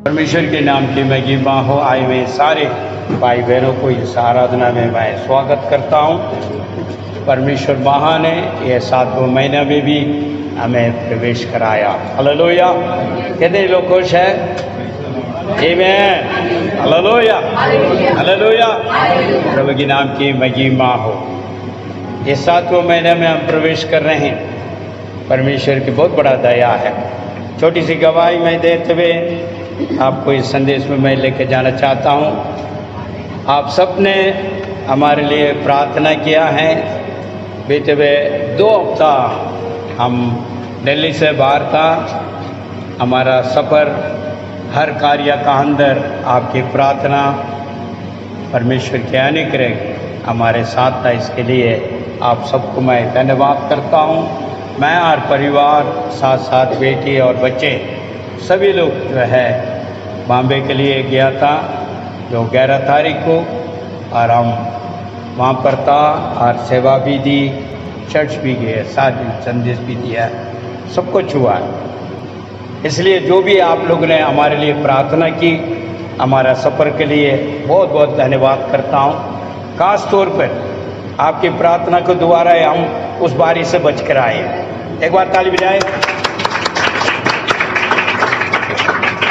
परमेश्वर के नाम की महिमा हो। आए हुए सारे भाई बहनों को इस आराधना में मैं स्वागत करता हूँ। परमेश्वर महान है। ये 7वें महीने में भी हमें प्रवेश कराया। हालेलुया। कितने लोग खुश हैं? आमीन। Hallelujah, hallelujah. प्रभु के नाम की महिमा हो। ये 7वें महीने में हम प्रवेश कर रहे हैं। परमेश्वर की बहुत बड़ा दया है। छोटी सी गवाही मैं देते हुए आपको इस संदेश में मैं लेके जाना चाहता हूँ। आप सब ने हमारे लिए प्रार्थना किया है। बीते हुए 2 हफ्ता हम दिल्ली से बाहर था। हमारा सफ़र हर कार्य का अंदर आपकी प्रार्थना, परमेश्वर के अनुग्रह हमारे साथ था। इसके लिए आप सबको मैं धन्यवाद करता हूँ। मैं और परिवार, साथ साथ बेटी और बच्चे सभी लोग जो है बॉम्बे के लिए गया था जो 11 तारीख को, और हम वहाँ पर था और सेवा भी दी, चर्च भी गए, साथ ही संदेश भी दिया, सब कुछ हुआ। इसलिए जो भी आप लोग ने हमारे लिए प्रार्थना की, हमारा सफ़र के लिए बहुत बहुत धन्यवाद करता हूँ। खास तौर पर आपकी प्रार्थना को द्वारा हम उस बारी से बच कर आए। एक बार ताली बजाएं।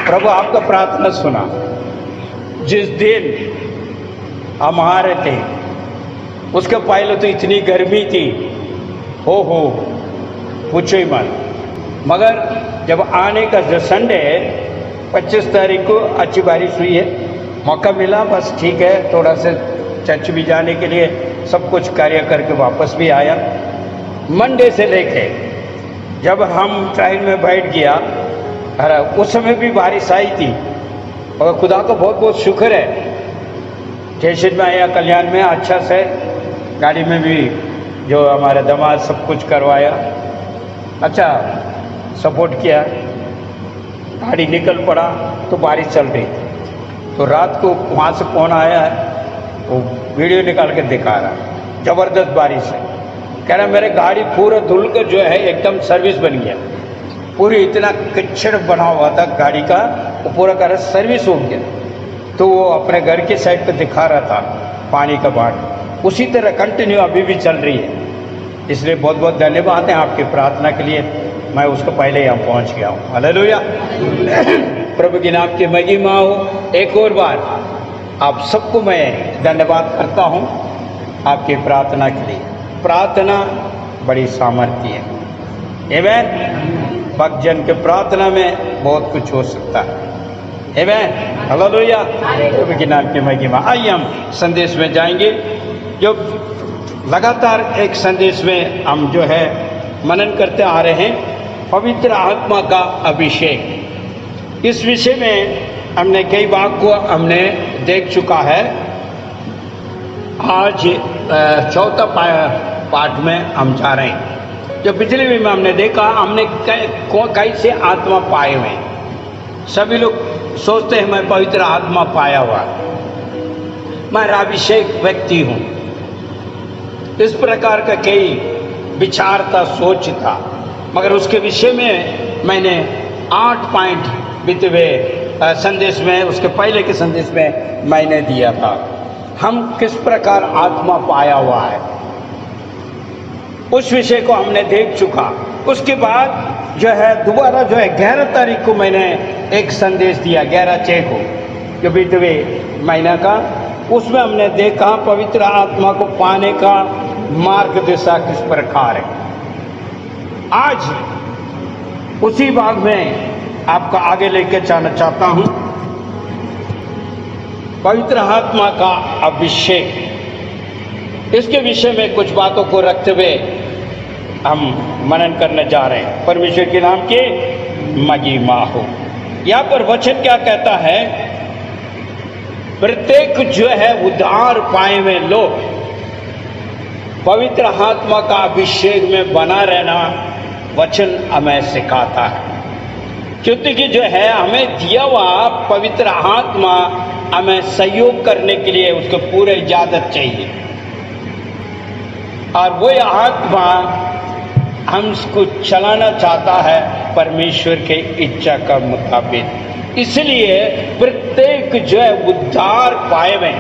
प्रभु आपका प्रार्थना सुना। जिस दिन हम आ रहे थे उसके पहले तो इतनी गर्मी थी, हो पूछो ही मत। मगर जब आने का जो संडे 25 तारीख को अच्छी बारिश हुई है, मौका मिला, बस ठीक है, थोड़ा सा चर्च भी जाने के लिए सब कुछ कार्य करके वापस भी आया। मंडे से लेके जब हम ट्रेन में बैठ गया, अरे उस समय भी बारिश आई थी, और खुदा का बहुत बहुत शुक्र है। स्टेशन में आया, कल्याण में अच्छा से गाड़ी में भी जो हमारे दामाद सब कुछ करवाया, अच्छा सपोर्ट किया। गाड़ी निकल पड़ा तो बारिश चल रही थी। तो रात को वहाँ से फोन आया है, वो वीडियो निकाल के दिखा रहा, ज़बरदस्त बारिश है। कह रहा मेरे गाड़ी पूरा धुल कर जो है एकदम सर्विस बन गया। पूरी इतना किचड़ बना हुआ था गाड़ी का, वो पूरा कर सर्विस हो गया। तो वो अपने घर के साइड पे दिखा रहा था पानी का बाट, उसी तरह कंटिन्यू अभी भी चल रही है। इसलिए बहुत बहुत धन्यवाद है आपकी प्रार्थना के लिए। मैं उसको पहले यहाँ पहुँच गया हूँ। हालेलुया। प्रभु के नाम की महिमा हो। एक और बार आप सबको मैं धन्यवाद करता हूँ आपकी प्रार्थना के लिए। प्रार्थना बड़ी सामर्थ्य है। आमीन। भक्त जन के प्रार्थना में बहुत कुछ हो सकता है। आमीन। हालेलुया। प्रभु के नाम की महिमा। आइए हम संदेश में जाएंगे। जो लगातार एक संदेश में हम जो है मनन करते आ रहे हैं, पवित्र आत्मा का अभिषेक। इस विषय में हमने कई बार को हमने देख चुका है। आज 4था पाठ में हम जा रहे हैं। जो पिछले भी में हमने देखा, हमने कैसे आत्मा पाए हुए। सभी लोग सोचते हैं मैं पवित्र आत्मा पाया हुआ, मैं अभिषेक व्यक्ति हूँ। इस प्रकार का कई विचार था, सोच था। मगर उसके विषय में मैंने 8 पॉइंट बीते हुए संदेश में, उसके पहले के संदेश में मैंने दिया था। हम किस प्रकार आत्मा पाया हुआ है, उस विषय को हमने देख चुका। उसके बाद जो है दोबारा जो है 11 तारीख को मैंने एक संदेश दिया, 11/6 को, जो बीते हुए महीना का। उसमें हमने देखा पवित्र आत्मा को पाने का मार्ग दिशा किस प्रकार है। आज उसी भाग में आपका आगे लेके जाना चाहता हूं। पवित्र आत्मा का अभिषेक, इसके विषय में कुछ बातों को रखते हुए हम मनन करने जा रहे हैं। परमेश्वर के नाम की महिमा हो। यहाँ पर वचन क्या कहता है? प्रत्येक जो है उद्धार पाए हुए लोग पवित्र आत्मा का अभिषेक में बना रहना वचन हमें सिखाता है। क्योंकि जो है हमें दिया हुआ पवित्र आत्मा हमें सहयोग करने के लिए उसको पूरी इजाजत चाहिए, और वो आत्मा हमको चलाना चाहता है परमेश्वर के इच्छा का मुताबिक। इसलिए प्रत्येक जो है उद्धार पाए हुए,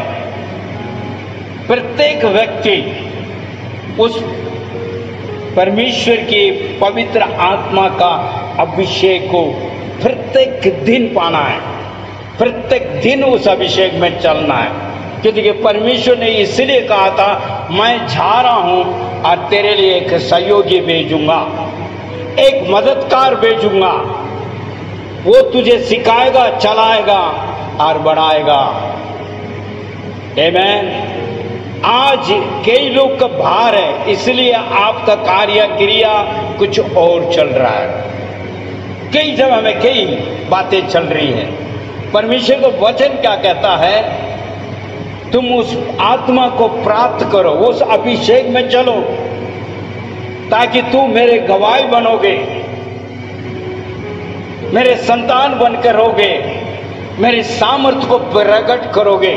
प्रत्येक व्यक्ति उस परमेश्वर की पवित्र आत्मा का अभिषेक को प्रत्येक दिन पाना है, प्रत्येक दिन उस अभिषेक में चलना है। क्योंकि परमेश्वर ने इसलिए कहा था, मैं जा रहा हूं और तेरे लिए एक सहयोगी भेजूंगा, एक मददगार भेजूंगा, वो तुझे सिखाएगा, चलाएगा और बढ़ाएगा। आमीन। आज कई लोग का भार है, इसलिए आपका कार्य क्रिया कुछ और चल रहा है, कई जगह में कई बातें चल रही है। परमेश्वर का वचन क्या कहता है, तुम उस आत्मा को प्राप्त करो, उस अभिषेक में चलो, ताकि तू मेरे गवाही बनोगे, मेरे संतान बनकर रहोगे, मेरे सामर्थ्य को प्रकट करोगे,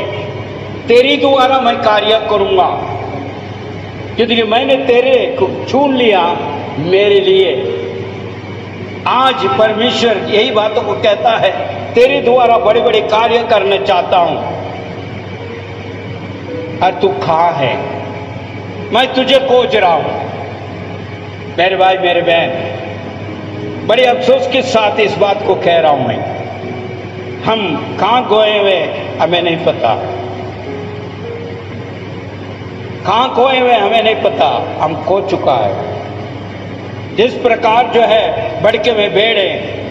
तेरी द्वारा मैं कार्य करूंगा, क्योंकि मैंने तेरे को चुन लिया मेरे लिए। आज परमेश्वर यही बातों को कहता है, तेरे द्वारा बड़े बड़े कार्य करना चाहता हूं, और तू कहां है, मैं तुझे खोज रहा हूं। मेरे भाई मेरे बहन, बड़े अफसोस के साथ इस बात को कह रहा हूं मैं, हम कहां खोए हुए हमें नहीं पता, कहां खोए हुए हमें नहीं पता, हम खो चुका है। जिस प्रकार जो है बड़के में भेड़े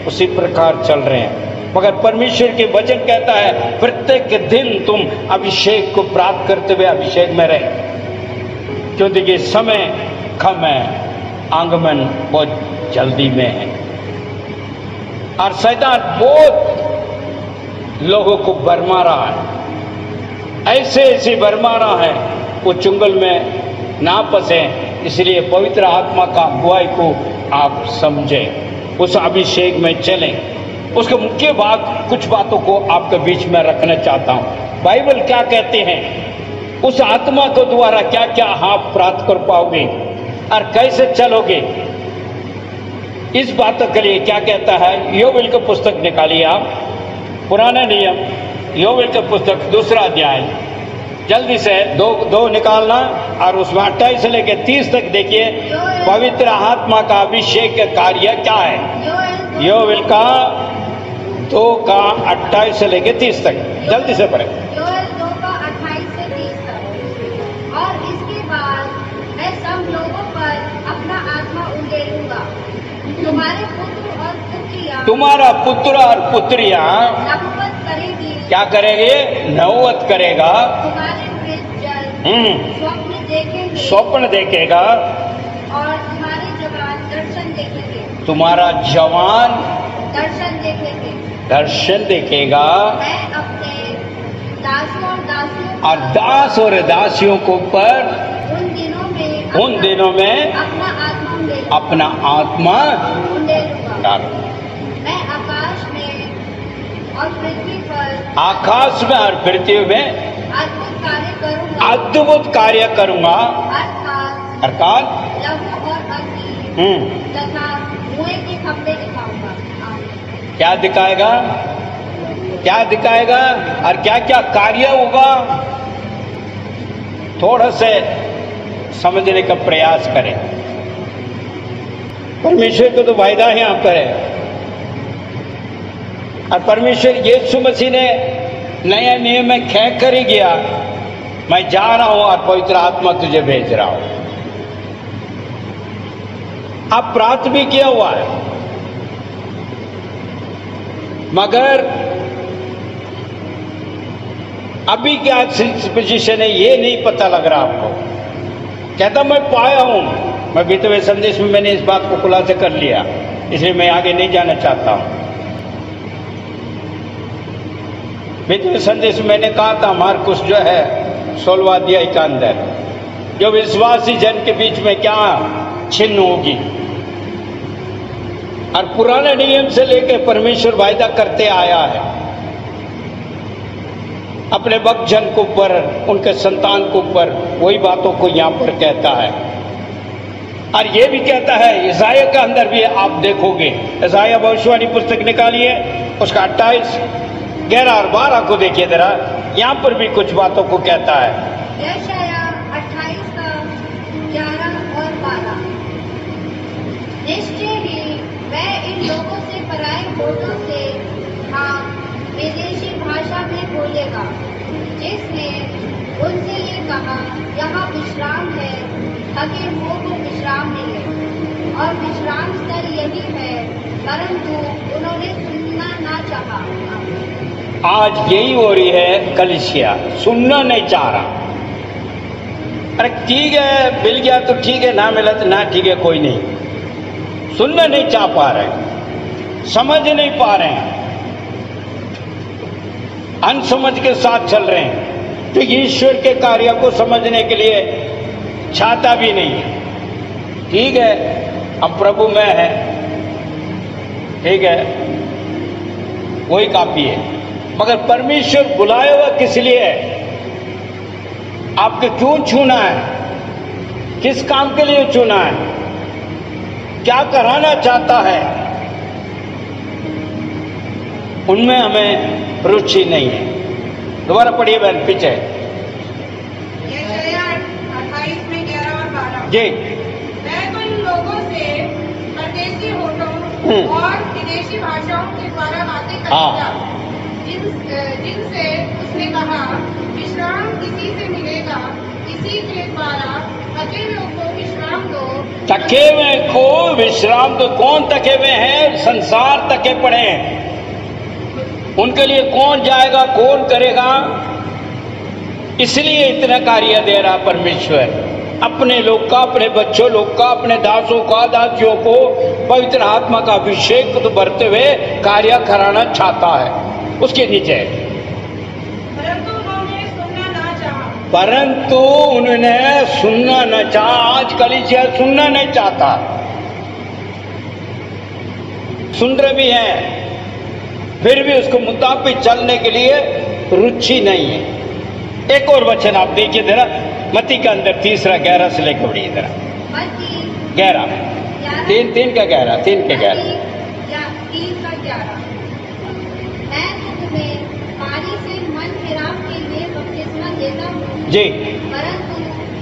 उसी प्रकार चल रहे हैं, मगर परमेश्वर के वचन कहता है प्रत्येक दिन तुम अभिषेक को प्राप्त करते हुए अभिषेक में रहे, क्योंकि समय कम है, आगमन बहुत जल्दी में है, और शैतान बहुत लोगों को भरमा रहा है, ऐसे ऐसे भरमा रहा है वो चुंगल में ना फंसे। इसलिए पवित्र आत्मा का अगुवाई को आप समझें, उस अभिषेक में चलें। उसके मुख्य बात, कुछ बातों को आपके बीच में रखना चाहता हूं। बाइबल क्या कहते हैं, उस आत्मा को द्वारा क्या क्या आप प्राप्त कर पाओगे और कैसे चलोगे, इस बातों के लिए क्या कहता है। योवेल की पुस्तक निकालिए आप, पुराना नियम योवेल की पुस्तक 2 अध्याय, जल्दी से दो निकालना, और उसमें 28 से लेकर 30 तक देखिए पवित्र आत्मा का अभिषेक का कार्य क्या है। योवेल का 2 का 28 से लेकर 30 तक, जल्दी से पढ़े। योवेल 2 का 28 से 30 तक। और इसके बाद मैं सब लोगों पर अपना आत्मा उंडेलूंगा, तुम्हारे पुत्र और पुत्रियां, तुम्हारा पुत्र और पुत्रियां नबूवत करेगी। क्या करेंगे? नबूवत करेगा। तुम्हारे वृद्ध स्वप्न देखेंगे, स्वप्न देखेगा, और तुम्हारे जवान दर्शन देखेंगे, तुम्हारा जवान दर्शन देखेंगे, दर्शन देखेगा। मैं अपने दासों और दास और दासियों को पर उन दिनों में अपना आत्मा डालूंगा। मैं आकाश में और पृथ्वी पर, आकाश में और पृथ्वी में अद्भुत कार्य करूंगा, अर्थात लहू और अग्नि तथा धुएं के खंभे दिखाऊंगा। क्या दिखाएगा? क्या दिखाएगा और क्या क्या कार्य होगा? थोड़ा से समझने का प्रयास करें। परमेश्वर को तो वायदा है यहां पर है, और परमेश्वर यीशु मसीह ने नया नियम में कह कर ही गया, मैं जा रहा हूं और पवित्र आत्मा तुझे भेज रहा हूं। अब प्राप्त भी किया हुआ है, मगर अभी क्या पोजीशन है ये नहीं पता लग रहा आपको। कहता मैं पाया हूं, मैं बीते हुए संदेश में मैंने इस बात को खुलासा कर लिया, इसलिए मैं आगे नहीं जाना चाहता हूं। बीते हुए संदेश में मैंने कहा था मार्कुस जो है 16वां अध्याय के अंदर, जो विश्वासी जन के बीच में क्या छिन्न होगी, और पुराने नियम से लेकर परमेश्वर वायदा करते आया है अपने भक्त जन को ऊपर, उनके संतान को ऊपर, वही बातों को यहां पर कहता है। और ये भी कहता है ईसाया के अंदर भी आप देखोगे, ईसाया भविष्यवाणी पुस्तक निकालिए, उसका 28, 11 और 12 को देखिए जरा, यहाँ पर भी कुछ बातों को कहता है। यशाया 28 का 11 और 12। निश्चय ही वह इन लोगों से पराए होठों से हाँ विदेशी भाषा में बोलेगा, जिसने उनसे ये कहा यहाँ विश्राम है, थके मुंह को विश्राम मिले, और विश्राम स्थल यही है, परंतु उन्होंने सुनना ना चाहा। आज यही हो रही है कलीसिया, सुनना नहीं चाह रहा। अरे ठीक है, मिल गया तो ठीक है, ना मिला तो ना ठीक है, कोई नहीं। सुनना नहीं चाह पा रहे, समझ नहीं पा रहे हैं, अनसमझ के साथ चल रहे हैं, तो ईश्वर के कार्य को समझने के लिए चाहता भी नहीं है। ठीक है, हम प्रभु में है, ठीक है, वही काफी है, मगर परमेश्वर बुलाया हुआ किस लिए है? आपको क्यों चुना है? किस काम के लिए चुना है? क्या कराना चाहता है? उनमें हमें रुचि नहीं है। दोबारा पढ़िए बहन, पीछे। यशाया 28 में 11 और 12। जी। मैं तो इन लोगों से परदेशी होठों और विदेशी भाषाओं के द्वारा बातें करूंगा, जिनसे उसने कहा विश्राम इसी से मिलेगा, इसी के द्वारा थके हुए को विश्राम दो। थके हुए को विश्राम दो। कौन थके हुए हैं? संसार थके पड़े हैं, उनके लिए कौन जाएगा, कौन करेगा? इसलिए इतना कार्य दे रहा परमेश्वर, अपने लोग का, अपने बच्चों लोग का, अपने दासों का, दासियों को पवित्र आत्मा का अभिषेक तो भरते हुए कार्य कराना चाहता है। उसके नीचे परंतु उन्होंने सुनना ना चाहा। परंतु उन्होंने सुनना न चाहा। आज कलीसिया सुनना नहीं चाहता। सुन रहे भी हैं, फिर भी उसको मुताबिक चलने के लिए रुचि नहीं है। एक और वचन आप देखिए जरा, मत्ती के अंदर 3 11 से लेकर बढ़िए जरा। 11 3 का 11 3 के 11। 3 का 11। मैं तो तुम्हें पानी से मन फिराव के लिए बपतिस्मा देता हूँ जी, परंतु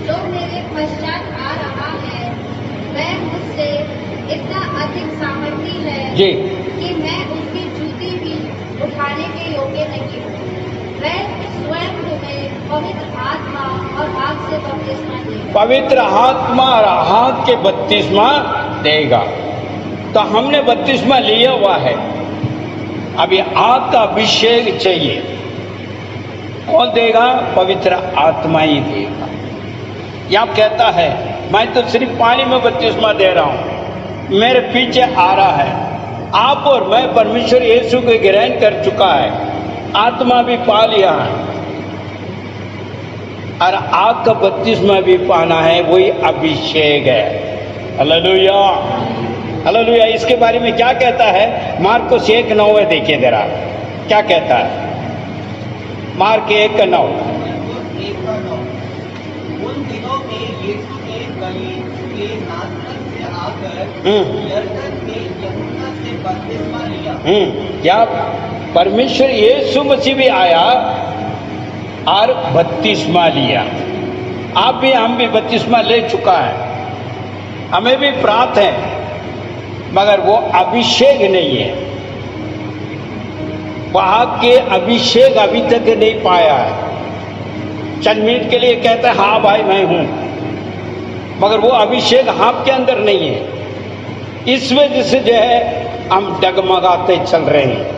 जो मेरे पश्चात आ रहा है वह मुझसे इतना अधिक सामर्थी है जी, कि मैं उसकी जूती भी उठाने के योग्य नहीं हूँ। वह स्वयं तुम्हें पवित्र आत्मा और आग से बपतिस्मा देगा। पवित्र आत्मा और आग के बपतिस्मा देगा। तो हमने बपतिस्मा लिया हुआ है, अभी आग का अभिषेक चाहिए। कौन देगा? पवित्र आत्मा ही देगा। यह कहता है मैं तो सिर्फ पानी में बपतिस्मा दे रहा हूं, मेरे पीछे आ रहा है। आप और मैं परमेश्वर यीशु को ग्रहण कर चुका है, आत्मा भी पा लिया है, और आग का बपतिस्मा भी पाना है, वही अभिषेक है। Hallelujah, hallelujah. इसके बारे में क्या कहता है? मार्कुस 1:9 देखिए जरा, क्या कहता है? मार्क 1:9। उन दिनों में यीशु ने गलील के नासरत से आकर यरदन में यूहन्ना से बपतिस्मा लिया। क्या परमेश्वर यीशु मसीह भी आया और बपतिस्मा लिया? आप भी, हम भी बपतिस्मा ले चुका है, हमें भी प्राप्त है, मगर वो अभिषेक नहीं है। वहां के अभिषेक अभी तक नहीं पाया है। चंद मिनट के लिए कहता है हाँ भाई मैं हूं, मगर वो अभिषेक आपके अंदर नहीं है। इस वजह से जो है हम डगमगाते चल रहे हैं।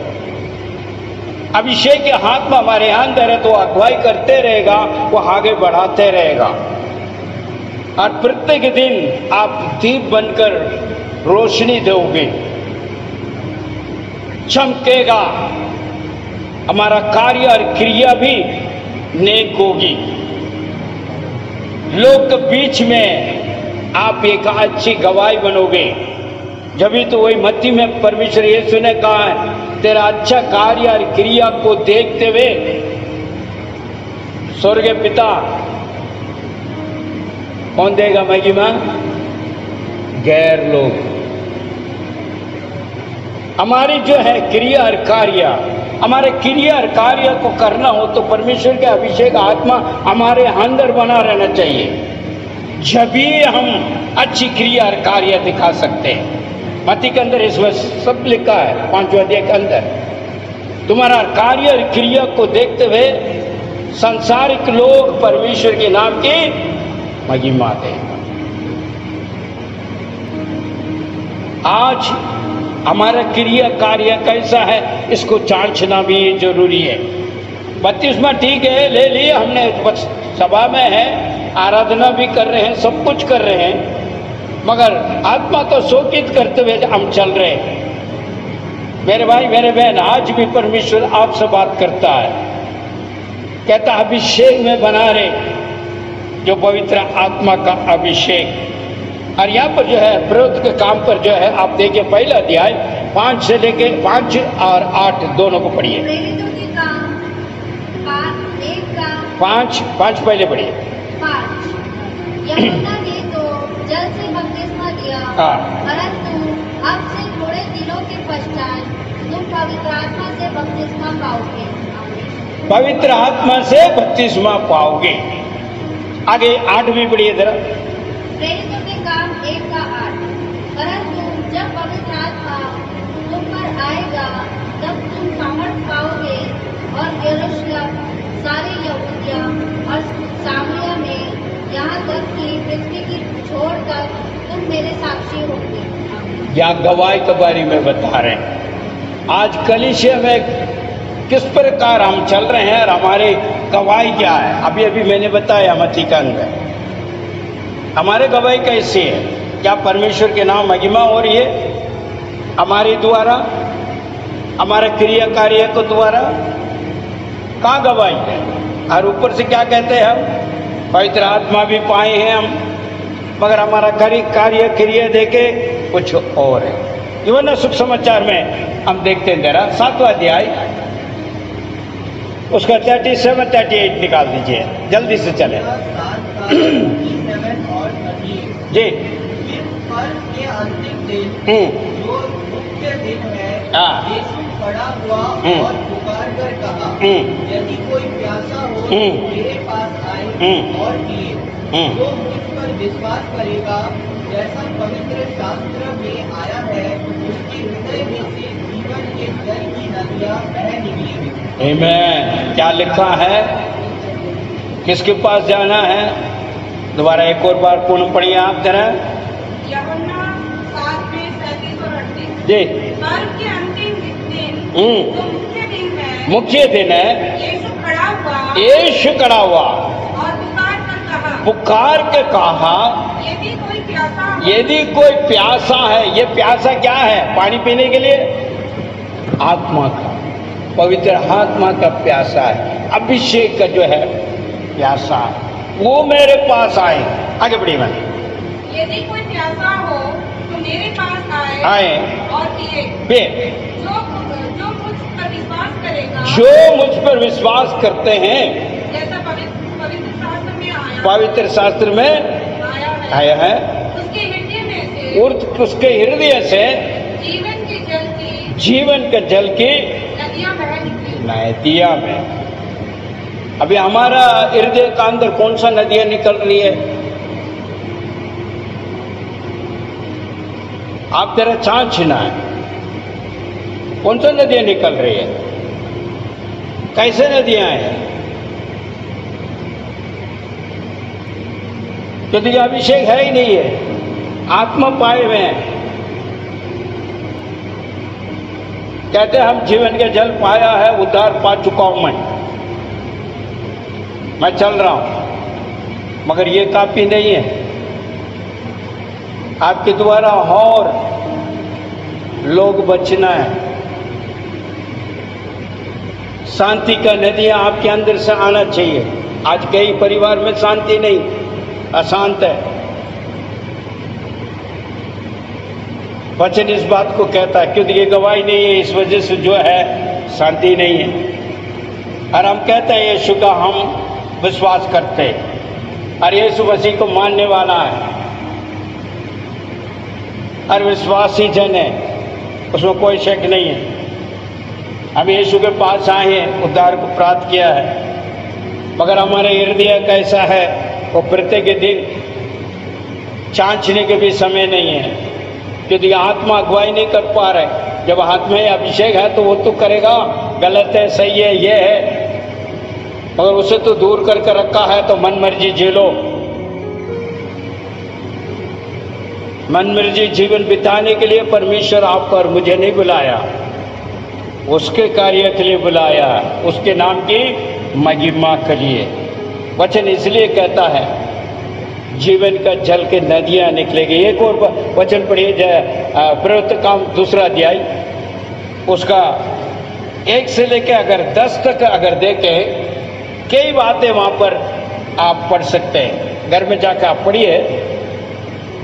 अभिषेक के हाथ में हमारे अंदर है तो अगुवाई करते रहेगा, वो आगे बढ़ाते रहेगा, और प्रत्येक दिन आप दीप बनकर रोशनी दोगे, चमकेगा, हमारा कार्य और क्रिया भी नेक होगी। लोग के बीच में आप एक अच्छी गवाही बनोगे। जब भी तो वही मत्ती में परमेश्वर यीशु ने कहा है तेरा अच्छा कार्य और क्रिया को देखते हुए स्वर्गीय पिता कौन देगा महिमा? गैर लोग। हमारी जो है क्रिया और कार्य, हमारे क्रिया और कार्य को करना हो तो परमेश्वर के अभिषेक आत्मा हमारे अंदर बना रहना चाहिए, जब भी हम अच्छी क्रिया और कार्य दिखा सकते हैं। मत्ती के अंदर इस वक्त सब लिखा है 5वें अध्याय के अंदर। तुम्हारा कार्य और क्रिया को देखते हुए संसारिक लोग परमेश्वर के नाम की महिमा दें। आज हमारा क्रिया कार्य कैसा है इसको जांचना भी जरूरी है। 32वां ठीक है, ले लिए हमने, सभा में है, आराधना भी कर रहे हैं, सब कुछ कर रहे हैं, मगर आत्मा को शोकित करते हुए हम चल रहे हैं। मेरे भाई मेरे बहन, आज भी परमेश्वर आपसे बात करता है, कहता अभिषेक में बना रहे, जो पवित्र आत्मा का अभिषेक। और यहाँ पर जो है विरोध के काम पर जो है आप देखिए, पहला अध्याय 5 से लेके 5 और 8 दोनों को पढ़िए। 5 पहले पढ़िए। 5 यूहन्ना ने तो जल से बपतिस्मा दिया, परंतु अब से थोड़े दिनों के पश्चात तुम पवित्र आत्मा से बपतिस्मा पाओगे। पवित्र आत्मा से बपतिस्मा पाओगे। आगे 8 भी पढ़िए जरा। प्रेरितों के काम 1:8, परंतु जब पवित्र आत्मा तुम पर आएगा तब तुम सामर्थ पाओगे और यरूशलेम, सारे यहूदिया और सामरिया में, यहाँ तक कि पृथ्वी की छोर तक तुम मेरे साक्षी होंगे। या गवाही के बारे में बता रहे हैं। आज कलीसिया में किस प्रकार हम चल रहे हैं और हमारे गवाही क्या है। अभी अभी मैंने बताया मत्ती का अंदर हमारे गवाही कैसे है, क्या परमेश्वर के नाम महिमा हो रही है हमारे द्वारा, हमारे क्रिया कार्य को द्वारा, कहाँ गवाही है। और ऊपर से क्या कहते हैं हम, पवित्र आत्मा भी पाए हैं हम, मगर हमारा कार्य क्रिया देखे कुछ और है। यूहन्ना शुभ समाचार में हम देखते हैं जरा 7वां अध्याय, उसका 37-38 निकाल दीजिए, जल्दी से चले जी। के अंतिम दिन जो मुख्य दिन है, यीशु खड़ा हुआ और पुकार कर कहा, यदि कोई प्यासा हो मेरे पास आए और पिए। जो मुझ पर विश्वास करेगा, जैसा पवित्र शास्त्र में आया है, उसके हृदय में से जीवन के जल की नदियां बह निकलेंगी। आमीन। क्या लिखा है, किसके पास जाना है, दोबारा एक और बार पूर्ण पढ़िए आप जरा। यूहन्ना 7:37-38 जी। पर्व के अंतिम दिन तो मुख्य दिन है, मुख्य दिन है, यीशु खड़ा हुआ, यीशु खड़ा हुआ और पुकार के कहा, यदि कोई प्यासा हो, यदि कोई प्यासा है। ये प्यासा क्या है, पानी पीने के लिए, आत्मा का, पवित्र आत्मा का प्यासा है, अभिषेक का जो है प्यासा है, वो मेरे पास आए। आगे बढ़िए मैं, यदि कोई प्यासा हो तो मेरे पास आए और पिए। जो मुझ पर विश्वास करेगा, जो मुझ पर विश्वास करते हैं, जैसा पवित्र शास्त्र में आया, पवित्र शास्त्र में आया है, उसके हृदय में से जीवन के जल की नदियां बह निकली। नदियां में अभी हमारा हृदय का अंदर कौन सा नदियां निकल रही है, आप जरा जांचना है, कौन सा नदियां निकल रही है, कैसे नदियां हैं। क्योंकि अभिषेक है ही नहीं है, आत्मा पाए हुए हैं। कहते हैं हम जीवन के जल पाया है, उद्धार पा चुका हूं मैं चल रहा हूं, मगर ये काफी नहीं है। आपके द्वारा और लोग बचना है। शांति का नदियां आपके अंदर से आना चाहिए। आज कई परिवार में शांति नहीं, अशांत है। वचन इस बात को कहता है, क्योंकि ये गवाही नहीं है, इस वजह से जो है शांति नहीं है। और हम कहते हैं यीशु का हम विश्वास करते हैं और यीशु मसीह को मानने वाला है, और विश्वासी जन है, उसमें कोई शक नहीं है। हम यीशु के पास आए हैं, उद्धार को प्राप्त किया है, मगर हमारे हृदय कैसा है वो प्रत्येक दिन जांचने के भी समय नहीं है, क्योंकि आत्मा अगुवाई नहीं कर पा रहे। जब हाथ में अभिषेक है तो वो तो करेगा, गलत है सही है ये है, मगर उसे तो दूर करके रखा है। तो मन मर्जी जी लो, मन मर्जी जीवन बिताने के लिए परमेश्वर आपको और मुझे नहीं बुलाया, उसके कार्य के लिए बुलाया, उसके नाम की महिमा के लिए। वचन इसलिए कहता है जीवन का जल के नदियां निकलेगी। एक और वचन पढ़िए, प्रवृत्ति काम 2 अध्याय, उसका 1 से लेकर अगर 10 तक अगर देखें, कई बातें वहां पर आप पढ़ सकते हैं। घर में जाकर आप पढ़िए।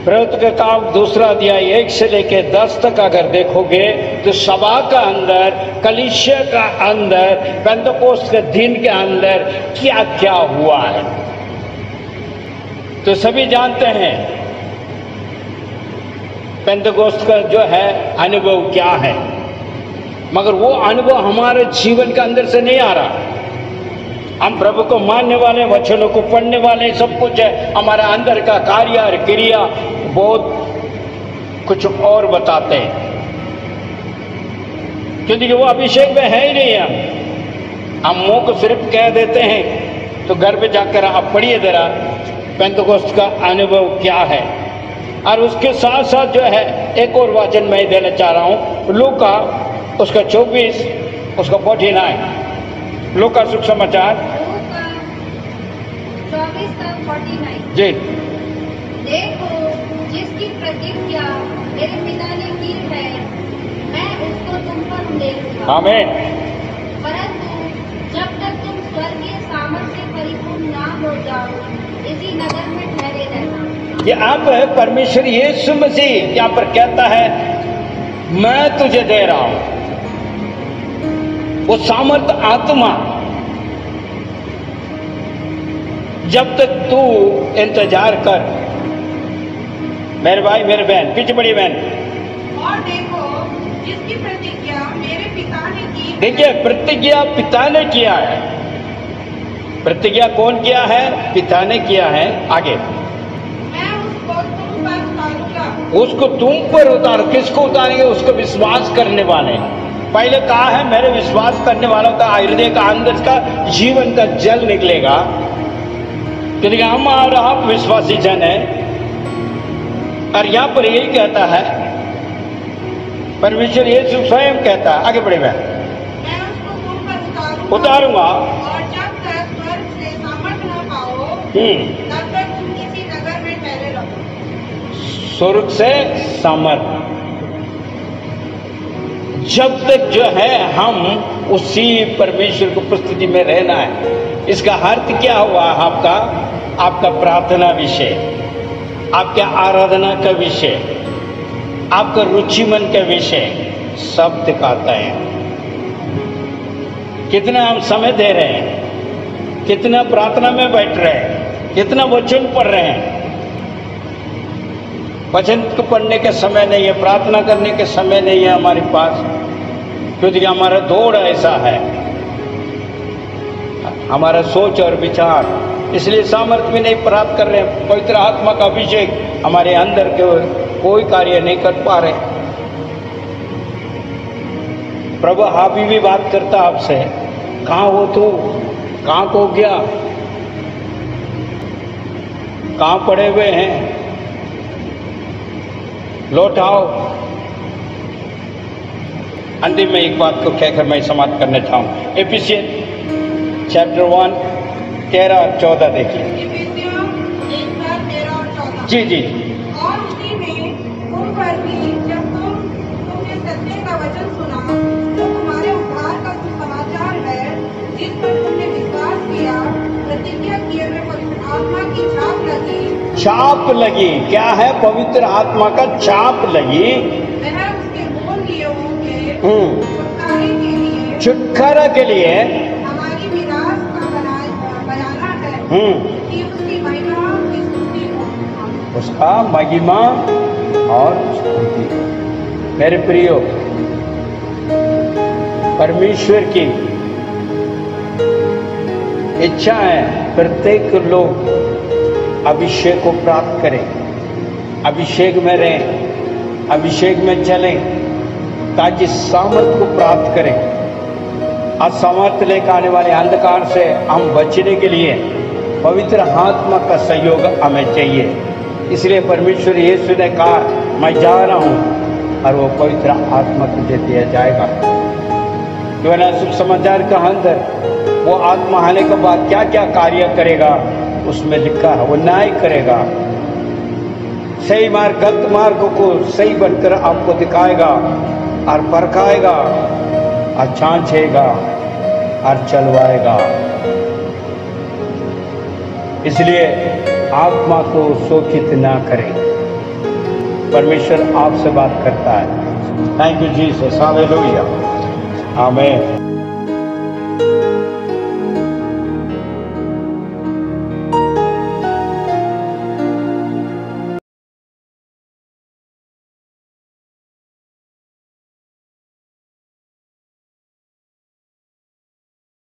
प्रवृत्ति का काम 2 अध्याय 1 से लेकर 10 तक अगर देखोगे तो सभा का अंदर, कलीसिया का अंदर, पेंतकोस्त के दिन के अंदर क्या क्या हुआ है तो सभी जानते हैं। पेंतकोस्त का जो है अनुभव क्या है, मगर वो अनुभव हमारे जीवन के अंदर से नहीं आ रहा। हम प्रभु को मानने वाले, वचनों को पढ़ने वाले, सब कुछ है, हमारा अंदर का कार्य और क्रिया बहुत कुछ और बताते हैं, क्योंकि वो अभिषेक में है ही नहीं। हम मुंह को सिर्फ कह देते हैं। तो घर पे जाकर आप पढ़िए जरा पेंतकोस्त का अनुभव क्या है। और उसके साथ साथ जो है एक और वचन मैं देना चाह रहा हूं, लूका उसका 24 उसका 49, लूका सुख समाचार 24:49 जी। देखो जिसकी प्रतिज्ञा मेरे पिता ने की है, मैं उसको तुम पर उंडेलूंगा। आमीन। परंतु जब तक तुम स्वर्गीय सामर्थ से परिपूर्ण ना हो जाओ, इसी नगर में ठहरे रहना। ये आप है परमेश्वर यीशु मसीह यहाँ पर कहता है मैं तुझे दे रहा हूं वो सामर्थ आत्मा, जब तक तू इंतजार कर। मेरे भाई मेरे बहन, पीछे बड़ी बहन, और देखो जिसकी प्रतिज्ञा मेरे पिता ने की। देखिए प्रतिज्ञा पिता ने किया है। प्रतिज्ञा कौन किया है? पिता ने किया है। आगे मैं उसको तुम पर उतारूंगा। उसको तुम पर उतार, किसको उतारेंगे? उसको विश्वास करने वाले। पहले कहा है मेरे विश्वास करने वालों का हृदय का अंदर का जीवन का जल निकलेगा, क्योंकि हम और आप विश्वासी जन है। और यहां पर यही कहता है परमेश्वर यीशु स्वयं कहता है, आगे बढ़े मैं उसको तुम पर उतारूंगा, और जब तक स्वर्ग से सामर्थ न पाओ तब तक तुम इसी नगर में ठहरे रहो। स्वर्ग से सामर्थ, जब तक जो है हम उसी परमेश्वर की उपस्थिति में रहना है। इसका अर्थ क्या हुआ? आपका प्रार्थना विषय, आपके आराधना का विषय, आपका रुचि मन का विषय सब दिखाता है। कितना हम समय दे रहे हैं, कितना प्रार्थना में बैठ रहे हैं, कितना वचन पढ़ रहे हैं। वचन को पढ़ने के समय नहीं है, प्रार्थना करने के समय नहीं है हमारे पास, क्योंकि हमारा दौड़ ऐसा है, हमारा सोच और विचार, इसलिए सामर्थ्य भी नहीं प्राप्त कर रहे हैं। पवित्र आत्मा का अभिषेक हमारे अंदर के कोई कार्य नहीं कर पा रहे। प्रभु अभी भी बात करता आपसे, कहाँ हो तू? कहाँ खो गया? कहाँ पड़े हुए हैं? लौट आओ। अंतिम में एक बात को कहकर मैं समाप्त करना चाहूँ। एफिसियन चैप्टर 1 13 और 14 देखिए। इफिसियों 1:13 और 14। जी जी। और उसी में तुम पर भी जब तुमने सत्य का वचन सुना, जो तुम्हारे उद्धार का सुसमाचार है, जिस पर तुमने विश्वास किया, प्रतिज्ञा किए हुए पवित्र आत्मा की छाप लगी। छाप लगी। क्या है? पवित्र आत्मा का छाप लगी। वह उसके बोल लिए होंगे छुटकारा के लिए हमारी विरासत का बयाना है कि उसकी महिमा की स्तुति हो। उसका महिमा और स्तुति हो। मेरे प्रियो, परमेश्वर की इच्छा है प्रत्येक लोग अभिषेक को प्राप्त करें, अभिषेक में रहें, अभिषेक में चलें, ताकि सामर्थ को प्राप्त करें। असमर्थ लेकर आने वाले अंधकार से हम बचने के लिए पवित्र आत्मा का सहयोग हमें चाहिए। इसलिए परमेश्वर यीशु ने कहा, मैं जा रहा हूँ और वो पवित्र आत्मा तुझे दिया जाएगा। जो है ना, सुख समाचार का अंदर वो आत्मा आने के बाद क्या क्या कार्य करेगा उसमें लिखा है। वो न्याय करेगा, सही मार्ग गलत मार्ग को सही बनकर आपको दिखाएगा और परखाएगा और छांछेगा और चलवाएगा। इसलिए आत्मा को शोकित ना करें। परमेश्वर आपसे बात करता है। थैंक यू जीसस, हालेलुया, आमीन।